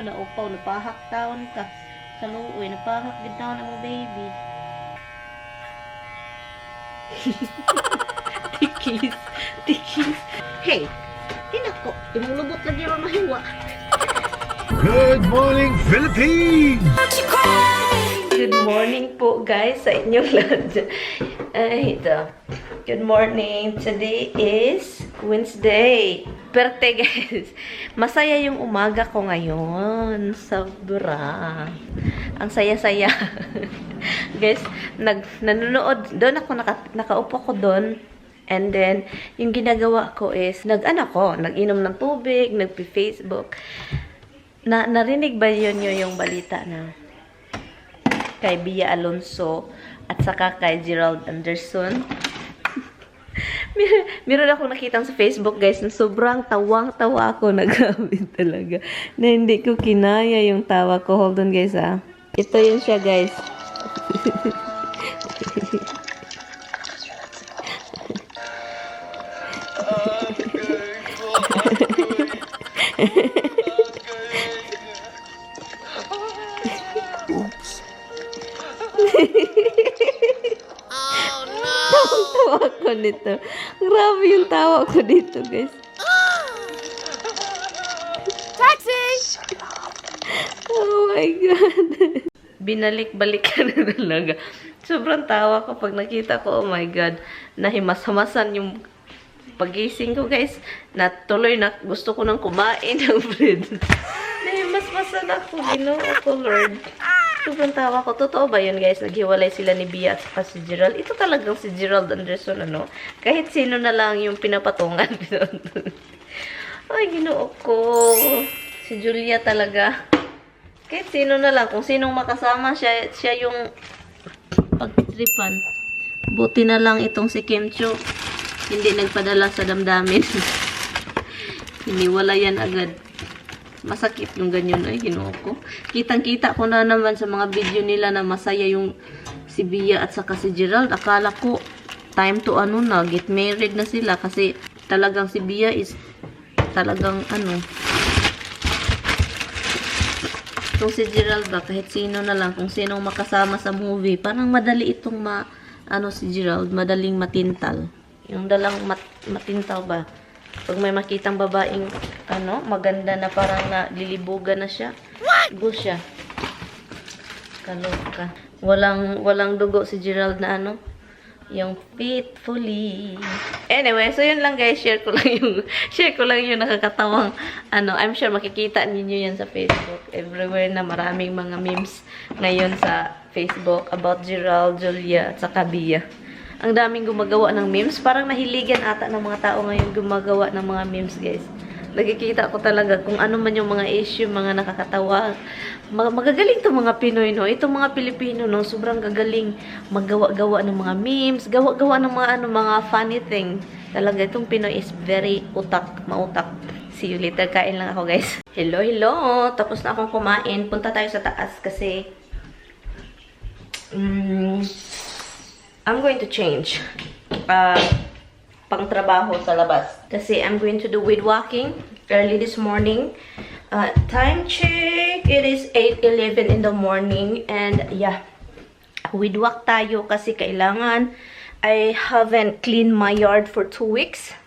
naupaw, napahak taon ka. Sa luoy, napahak din taon ang baby. Tikis. Tikis. Hey, tinako. Imong lubot lagi ron mahiwa. Good morning, Philippines! Good morning po guys sa inyong lahat. Ay, ito. Good morning. Today is Wednesday. Perte guys. Masaya yung umaga ko ngayon. Sobra. Ang saya-saya. Guys, nanonood. Doon ako, nakaupo ko doon. And then, yung ginagawa ko is, nag-inom ng tubig, nagpi-Facebook. Narinig ba yun yung balita na kay Bia Alonso at saka kay Gerald Anderson? Meron ako nakitang sa Facebook guys na sobrang tawang-tawa ako nagamit talaga. Na hindi ko kinaya yung tawa ko. Hold on guys ha. Ito yun siya guys. Oh no! Tawa ko nito. Grabe yung tawa ko dito, guys. Taxi! Oh my God. Binalik-balikan na talaga. Sobrang tawa ko pag nakita ko, oh my God. Nahimas-hamasan yung pagising ko, guys. Natuloy na gusto ko nang kumain ng bread. Nahimas-masan ako. Ginoo ko, Lord. Sobrang tawa ko. Totoo ba yun, guys? Naghiwalay sila ni Bia at saka si Gerald. Ito talagang si Gerald Anderson, ano? Kahit sino na lang yung pinapatungan. Ay, ginoo ko. Si Julia talaga. Kahit sino na lang. Kung sinong makasama, siya yung pagtripan. Buti na lang itong si Kim Chu. Hindi nagpadala sa damdamin. Hiniwalayan agad. Masakit yung ganyan. Ay, ginoo ko. Kitang-kita ko na naman sa mga video nila na masaya yung si Bia at saka si Gerald. Akala ko, time to na, get married na sila. Kasi talagang si Bia is talagang kung si Gerald ba, kahit sino na lang, kung sinong makasama sa movie, parang madali itong si Gerald, madaling matintal. Yung dalang matintal ba? Pag may makitang babaeng, maganda na parang nalilibugan na siya. Go siya. Kaloka. Walang dugo si Gerald na yung faithfully. Anyway, so yun lang guys, share ko lang yung nakakatawang I'm sure makikita ninyo yan sa Facebook. Everywhere na maraming mga memes ngayon sa Facebook about Gerald, Julia, at saka Bia. Ang daming gumagawa ng memes. Parang nahiligan ata ng mga tao ngayon gumagawa ng mga memes, guys. Nagkikita ko talaga kung ano man yung mga issue, mga nakakatawa. Magagaling itong mga Pinoy, no? Itong mga Pilipino, no? Sobrang gagaling maggawa-gawa ng mga memes, gawa-gawa ng mga funny thing. Talaga, itong Pinoy is very mautak. See you later. Kain lang ako, guys. Hello. Tapos na akong kumain. Punta tayo sa taas kasi I'm going to change pang trabaho sa labas. Kasi I'm going to do weed walking early this morning. Time check, it is 8:11 in the morning. And yeah, weed walk tayo kasi kailangan. I haven't cleaned my yard for 2 weeks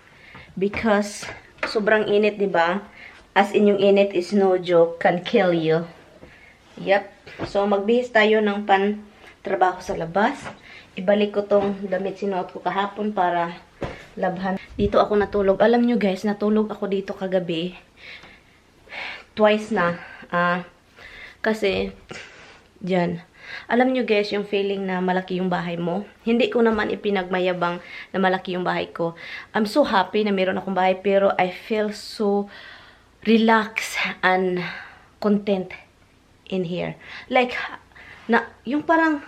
because sobrang init, diba? As in yung init is no joke, can kill you. Yep. So magbihis tayo ng trabaho sa labas. Ibalik ko tong damit sinuot ko kahapon para labhan. Dito ako natulog. Alam nyo guys, natulog ako dito kagabi. Twice na. Kasi, dyan. Alam nyo guys, yung feeling na malaki yung bahay mo. Hindi ko naman ipinagmayabang na malaki yung bahay ko. I'm so happy na meron akong bahay. Pero I feel so relaxed and content in here. Like, yung parang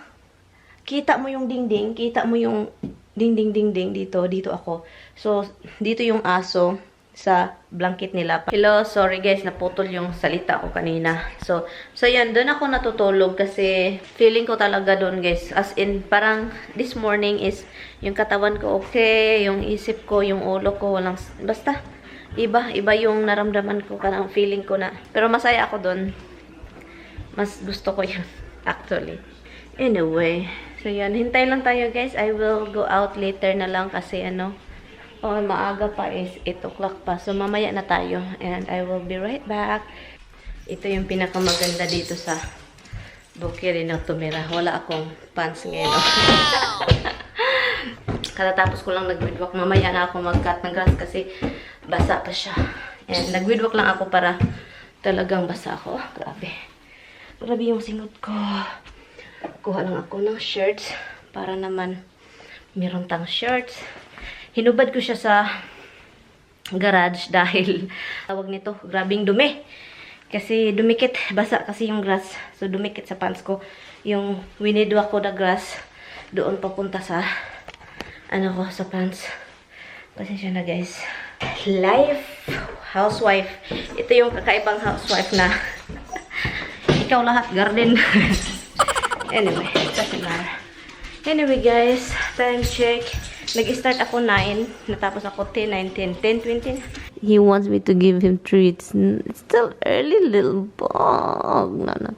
kita mo yung dingding, kita mo yung dingding dito ako. So, dito yung aso sa blanket nila. Hello, sorry guys, naputol yung salita ko kanina. So yan, doon ako natutulog kasi feeling ko talaga doon guys. As in, parang this morning is yung katawan ko okay, yung isip ko, yung ulo ko, basta Iba yung naramdaman ko, kanang feeling ko na. Pero masaya ako doon. Mas gusto ko yun, actually. Anyway, so yan. Hintay lang tayo, guys. I will go out later na lang kasi maaga pa is 8 o'clock pa. So, mamaya na tayo. And I will be right back. Ito yung pinakamaganda dito sa Bukiri ng tumira. Wala akong pants ngayon. Katatapos ko lang nag-widwalk. Mamaya na ako mag-cut ng grass kasi basa pa siya. And nag-widwalk lang ako para talagang basa ako. Grabe. Grabe yung singot ko. Kuha lang ako ng shirts para naman meron tang shirts. Hinubad ko siya sa garage dahil tawag nito, grabing dumi. Kasi dumikit, basa kasi yung grass. So dumikit sa pants ko. Yung winidwalk ko na grass doon papunta sa sa pants. Pasensya na, guys. Life, housewife. Ito yung kakaibang housewife na ikaw lahat, garden. Anyway, doesn't matter. Anyway, guys, time check. Nag-start ako 9, natapos ako 10, 9, 10, 10, 20. He wants me to give him treats. It's still early, little bug. Nana.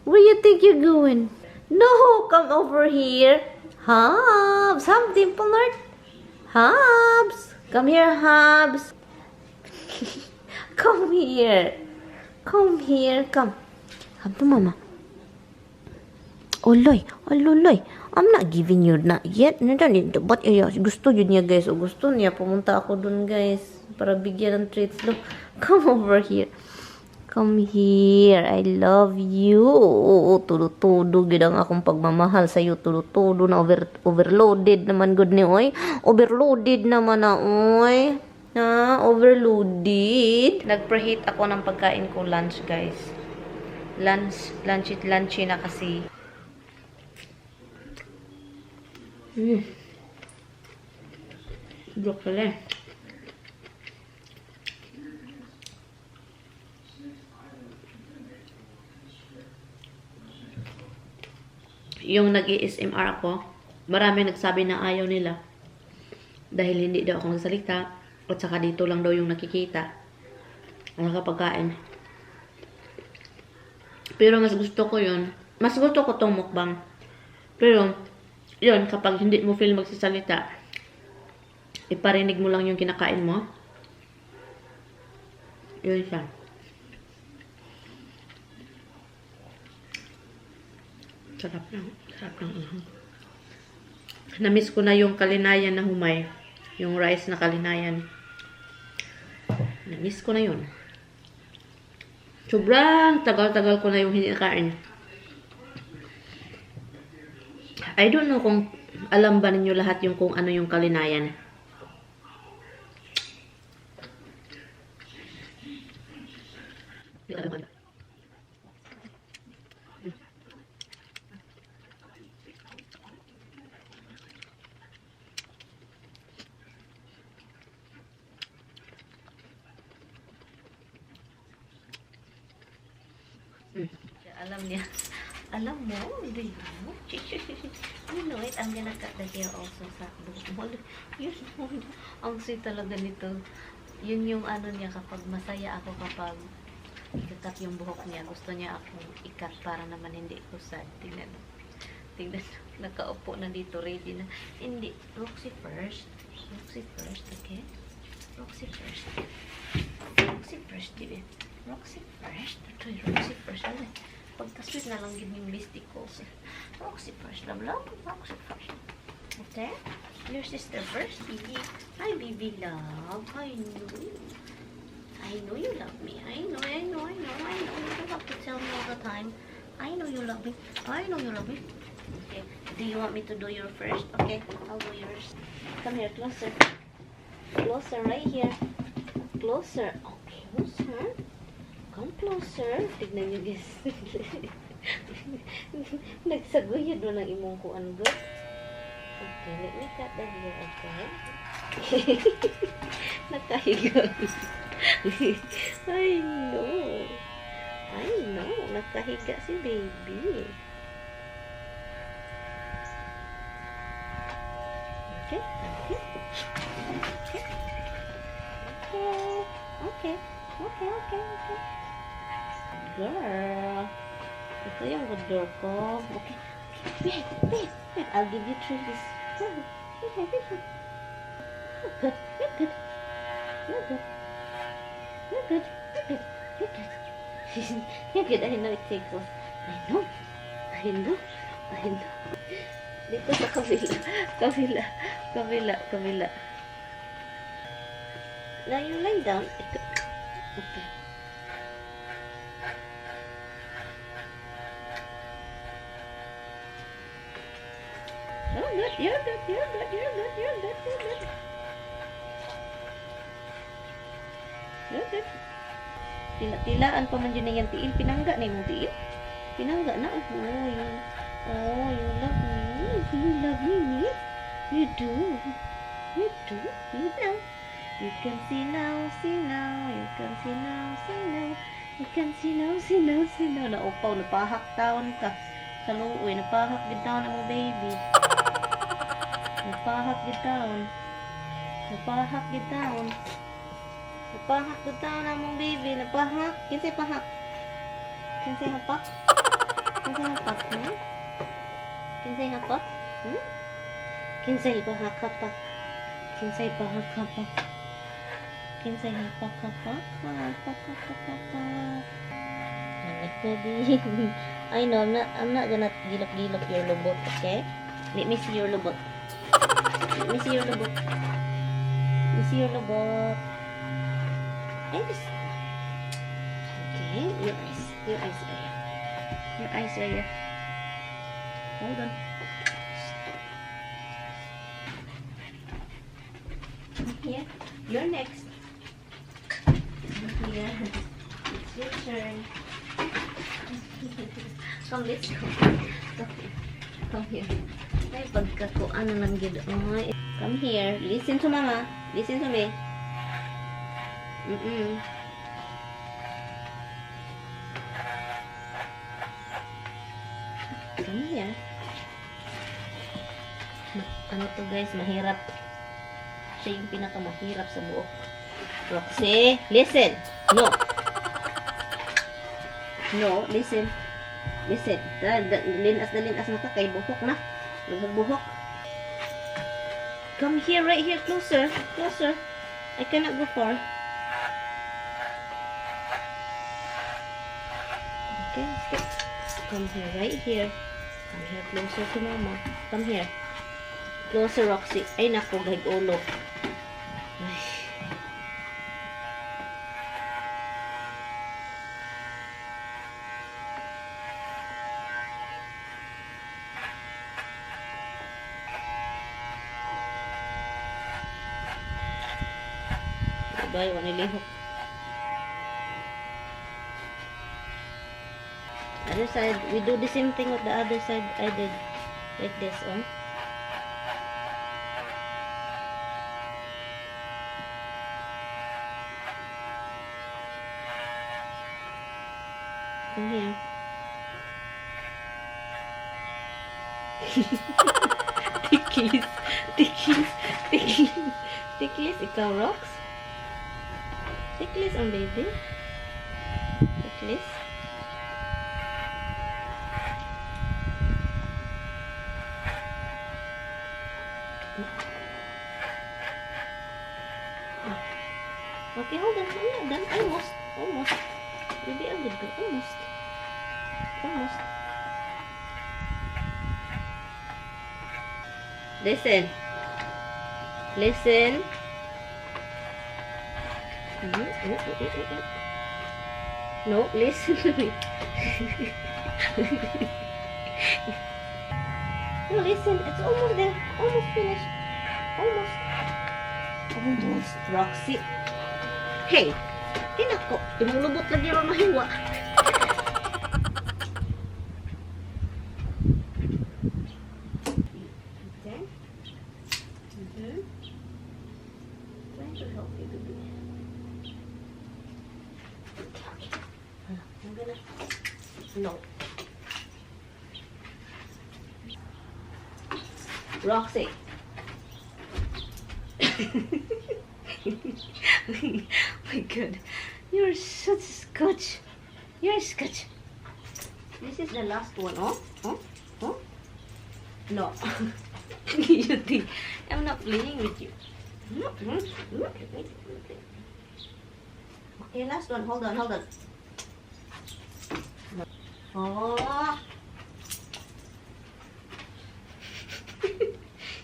Where you think you're going? No, come over here. Hubs, Hubs, Dimple Lord. Hubs, come here, Hubs. Come here. Come here, come. Come to Mama. Oh, Loy. I'm not giving you not yet. But gusto yun niya, guys. O gusto niya. Pumunta ako dun, guys. Para bigyan ng treats. Look, come over here. Come here. I love you. Tudo-tudo. Gidang akong pagmamahal sa'yo. Tudo-tudo na overloaded naman. Good ni, oy. Overloaded naman na, oy. Overloaded. Nag-preheat ako ng pagkain ko lunch, guys. Lunchy na kasi. Broccoli. Yung nag-ASMR ako, marami nagsabi na ayaw nila. Dahil hindi daw ako nagsalita. At saka dito lang daw yung nakikita. Ang nakapagkain. Pero mas gusto ko yun. Mas gusto ko tong mukbang. Pero, yun, kapag hindi mo feel magsasalita, iparinig mo lang yung kinakain mo. Yun siya. Sarap lang. Sarap lang. Na-miss ko na yung kalinayan na humay. Yung rice na kalinayan. Na-miss ko na yun. Sobrang tagal-tagal ko na yung hindi nakain. I don't know kung alam ba ninyo lahat yung kung ano yung kalinayan. Alam niya. Alam mo, do you know? You know it, I'm gonna cut the hair also sa buhok mo. You know, ang sweet talaga nito. Yun yung ano niya, kapag masaya ako kapag ikakat yung buhok niya. Gusto niya akong ikat para naman hindi ko sad. Tingnan, nakaupo na dito, ready na. Hindi, Roxy first, okay? Roxy first, diba? Roxy first, ito yung Roxy first. Pagka-sweet na lang give me mysticals. Roxy first, love, Roxy first. Okay? Your sister first, baby. Hi, baby love. I know you love me. I know. You don't have to tell me all the time. I know you love me. Okay. Do you want me to do your first? Okay, I'll do yours. Come here, closer. Closer, right here. Closer. Okay, closer. Come closer. Tignan nyo, guys. Nagsaguyod mo ng imong kuan, good. Okay, let me cut the hair, okay? Nakahiga. I know. Nakahiga si baby. Okay. Okay. Okay. Girl. Ito yung good girl ko. Okay. Wait. I'll give you treats. Good. You're good. You're good. I know it takes us. I know. Dito sa kabila. Now you lie down. Okay. Oh, good. You're good. Tila-tilaan pa man dyan yung tiil. Pinangga na yung tiil. Pinangga na. Oh, you love me. You love me. You do. You know. You can see now. You can see now. Naupaw, napahak taon ka. Kaluoy, napahak din taon ang mga baby. Napahak din taon ang mga baby. Napahak. Kinsay hapak? Kinsay hapak? Kinsay hapak? I know, I'm not gonna gilok your lubot, okay? Let me see your lubot. Okay, your eyes area. Hold on. Here, you're next. Here, it's your turn. Come, let's go. Come here. Ay, pagkako, ano lang gid. Come here. Listen to mama. Listen to me. Come here. Ano to guys, mahirap. Siya yung pinakamahirap sa buo. Roxy, listen. No, listen. Linas na ka kay buhok na. Buhok. Come here, right here, closer. I cannot go far. Okay, stop. Come here, right here. Come here, closer to mama. Come here. Closer, Roxy. Ay, naku, gag-ulo. Ay. Bye, wanilihok. Other side, we do the same thing with the other side. I did like this, oh. Come here. Ticklies, ikaw, Rox? Ticklies ang baby. Ticklies. Okay, hold on. I'm not done. Almost. Baby, I'm good. Almost. Listen. No, listen to me. No, listen. It's almost there. Almost finished. Almost. Roxy. Hey, tinako. Imulubot lagi ron mahiwa. Okay. Trying to help you, baby. I'm gonna... No. Roxy. Oh my god. You're such scotch. You're scotch. This is the last one, oh? Oh? Oh? No. You think I'm not playing with you. Okay, last one. Hold on, hold on. Oh.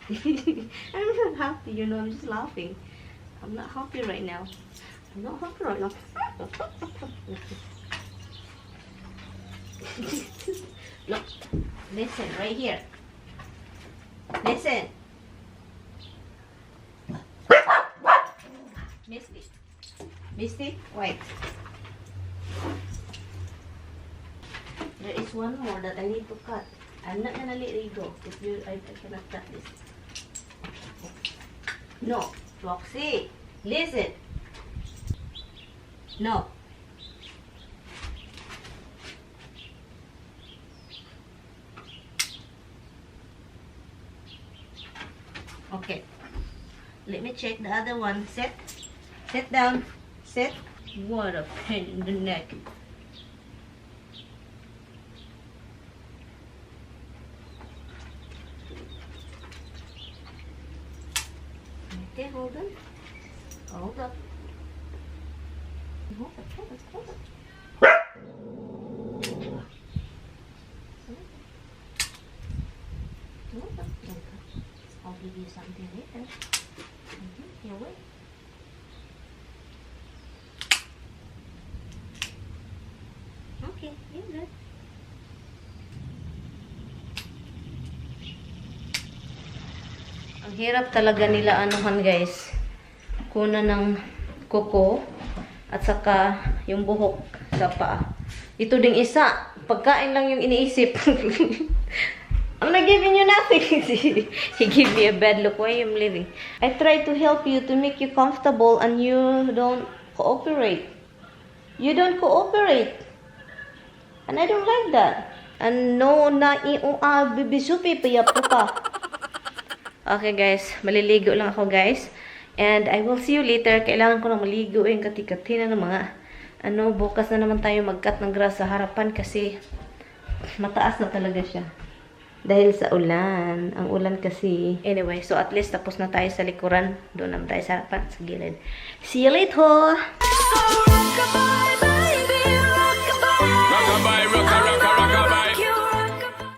I'm not happy, you know, I'm just laughing. I'm not happy right now. I'm not happy right now. Look, listen, right here. Listen. Misty. Misty, wait. There is one more that I need to cut. I'm not gonna let it go. If you, I cannot cut this. No, Roxy, listen. No. Okay. Let me check the other one. Sit. Sit down. Sit. What a pain in the neck. Okay, hold on. Hold up. Hold up, hold up, hold up. Hold up. I'll give you something later. Here, wait. Okay, you're good. Ang hirap talaga nila anuhan guys. Kuna ng kuko at saka yung buhok sa paa. Ito ding isa, pagkain lang yung iniisip. I'm not giving you nothing. He gave me a bad look. Why I'm leaving? I try to help you to make you comfortable and you don't cooperate. You don't cooperate. And I don't like that. And no na bibisupi payapo ka. Okay guys, maliligo lang ako guys. And I will see you later. Kailangan ko na maligo yung kati-kati na ng mga bukas na naman tayo mag-cut ng grass sa harapan kasi mataas na talaga siya. Dahil sa ulan. Ang ulan kasi. Anyway, so at least tapos na tayo sa likuran. Doon naman tayo sa harapan, sa gilid. See you later!